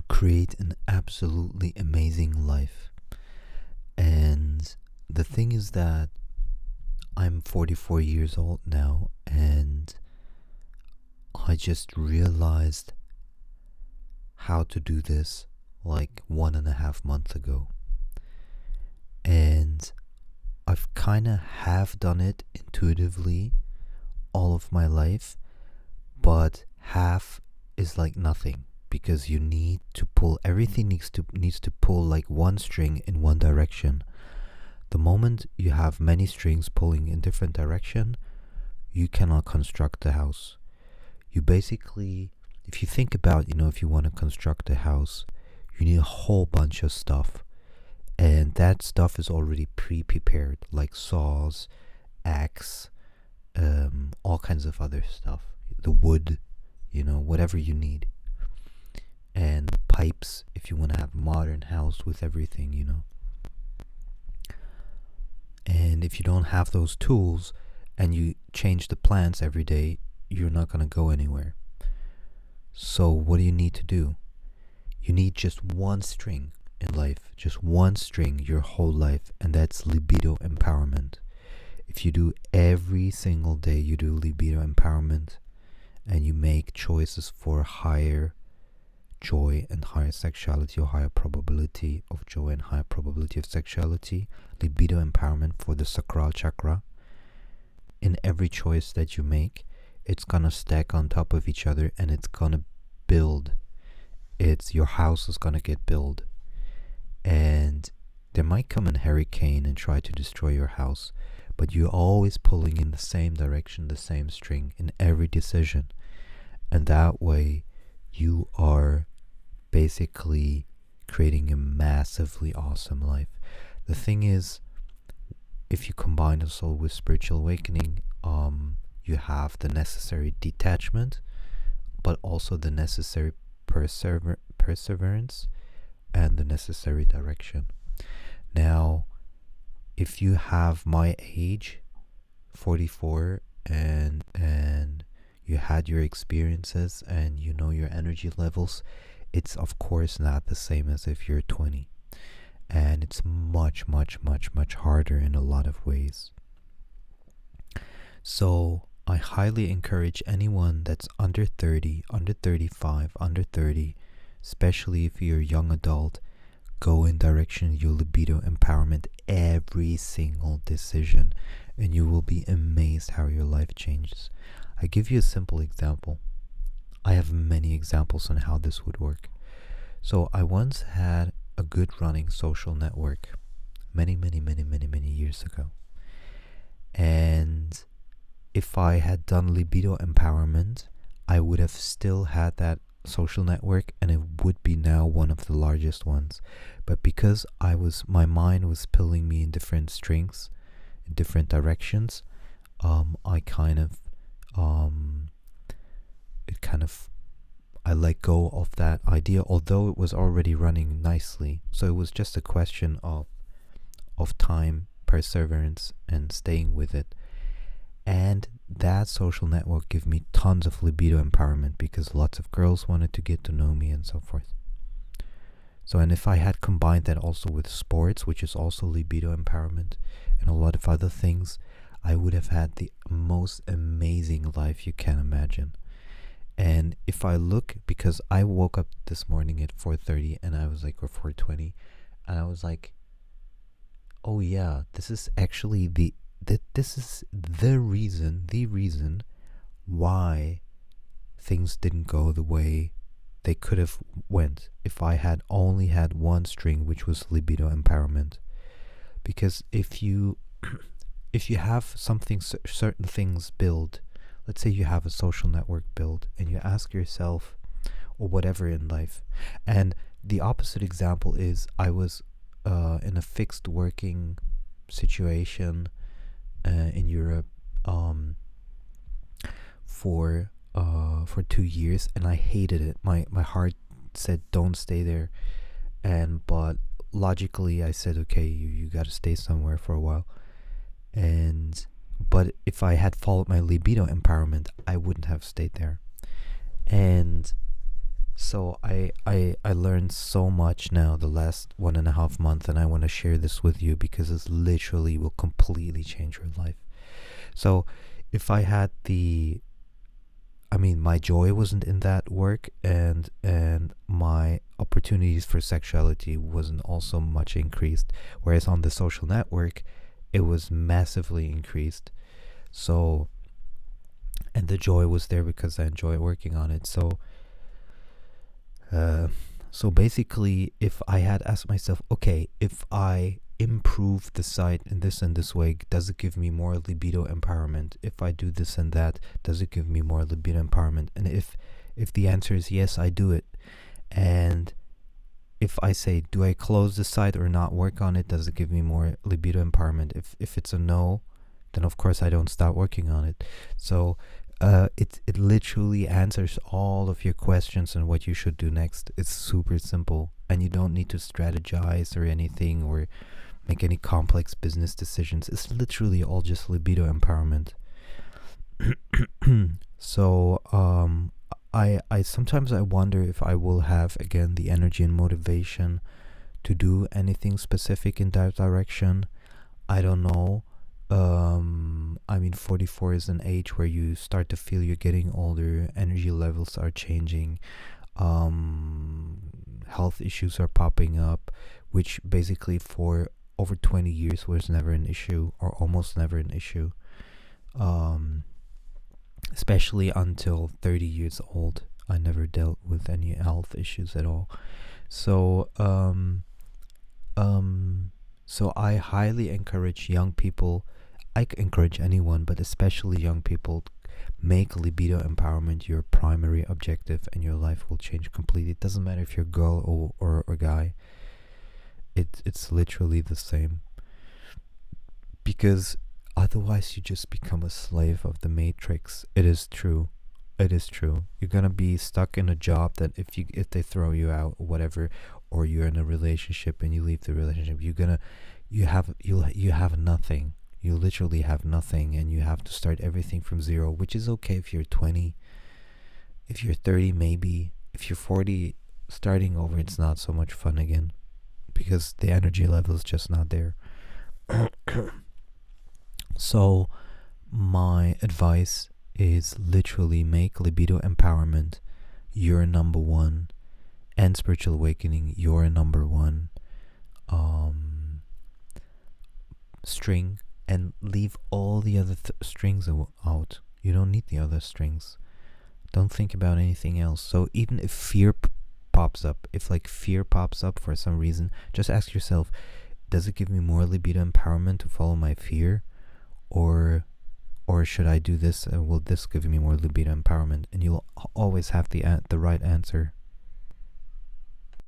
create an absolutely amazing life. And the thing is that I'm 44 years old now, and I just realized how to do this like 1.5 months ago. And I've kind of have done it intuitively all of my life, but half is like nothing, because you need to pull, everything needs to pull like one string in one direction. The moment you have many strings pulling in different direction, you cannot construct the house. You basically, if you think about, if you want to construct a house, you need a whole bunch of stuff. And that stuff is already pre-prepared, like saws, axe, all kinds of other stuff. The wood, whatever you need. And pipes, if you want to have a modern house with everything, And if you don't have those tools and you change the plans every day, you're not going to go anywhere. So what do you need to do? You need just one string in life, just one string your whole life, and that's libido empowerment. If you do every single day, you do libido empowerment, and you make choices for higher joy and higher sexuality, or higher probability of joy and higher probability of sexuality, libido empowerment for the sacral chakra. In every choice that you make, it's gonna stack on top of each other, and it's gonna build. Your house is gonna get built. And there might come a hurricane and try to destroy your house, but you're always pulling in the same direction, the same string in every decision. And that way you are basically creating a massively awesome life. The thing is, if you combine the soul with spiritual awakening, you have the necessary detachment, but also the necessary perseverance and the necessary direction. Now, if you have my age, 44, and you had your experiences and you know your energy levels, it's of course not the same as if you're 20. And it's much, much, much, much harder in a lot of ways. So I highly encourage anyone that's under 30, under 35, under 30, especially if you're a young adult, go in direction of your libido empowerment every single decision, and you will be amazed how your life changes. I give you a simple example. I have many examples on how this would work. So I once had a good running social network many years ago. And if I had done libido empowerment, I would have still had that social network, and it would be now one of the largest ones. But because my mind was pulling me in different strings, in different directions, I let go of that idea, although it was already running nicely. So it was just a question of time, perseverance, and staying with it. And that social network gave me tons of libido empowerment, because lots of girls wanted to get to know me and so forth. So, and if I had combined that also with sports, which is also libido empowerment, and a lot of other things, I would have had the most amazing life you can imagine. And if I look, because I woke up this morning at 4:30 and I was like, or 4:20, and I was like, oh yeah, this is actually the reason why things didn't go the way they could have went if I had only had one string, which was libido empowerment. Because if you have certain things built, let's say you have a social network built, and you ask yourself, or whatever in life, and the opposite example is, I was in a fixed working situation in Europe for 2 years, and I hated it. My heart said don't stay there, but logically I said, okay, you got to stay somewhere for a while. But if I had followed my libido empowerment, I wouldn't have stayed there. And So I learned so much now the last 1.5 months, and I want to share this with you because it literally will completely change your life. So if I had my joy wasn't in that work, and my opportunities for sexuality wasn't also much increased, whereas on the social network it was massively increased. So, and the joy was there because I enjoy working on it. Uh, so basically, if I had asked myself, okay, if I improve the site in this and this way, does it give me more libido empowerment? If I do this and that, does it give me more libido empowerment? And if the answer is yes, I do it. And if I say, do I close the site or not work on it, does it give me more libido empowerment? If it's a no, then of course I don't start working on it. So it literally answers all of your questions on what you should do next. It's super simple, and you don't need to strategize or anything or make any complex business decisions. It's literally all just libido empowerment. So I sometimes I wonder if I will have again the energy and motivation to do anything specific in that direction. I don't know. 44 is an age where you start to feel you're getting older, energy levels are changing, health issues are popping up, which basically for over 20 years was never an issue, or almost never an issue, especially until 30 years old. I never dealt with any health issues at all. So, so I highly encourage young people. I encourage anyone, but especially young people, make libido empowerment your primary objective, and your life will change completely. It doesn't matter if you're a girl or a guy. It's literally the same. Because otherwise you just become a slave of the matrix. It is true. It is true. You're gonna be stuck in a job that if they throw you out or whatever, or you're in a relationship and you leave the relationship, you have nothing. You literally have nothing, and you have to start everything from zero, which is okay if you're 20. If you're 30, maybe. If you're 40, starting over, it's not so much fun again, because the energy level is just not there. So my advice is literally make libido empowerment your number one, and spiritual awakening your number one string, and leave all the other strings out. You don't need the other strings. Don't think about anything else. So even if fear pops up, if fear pops up for some reason, just ask yourself, does it give me more libido empowerment to follow my fear, or should I do this? Will this give me more libido empowerment? And you'll always have the right answer.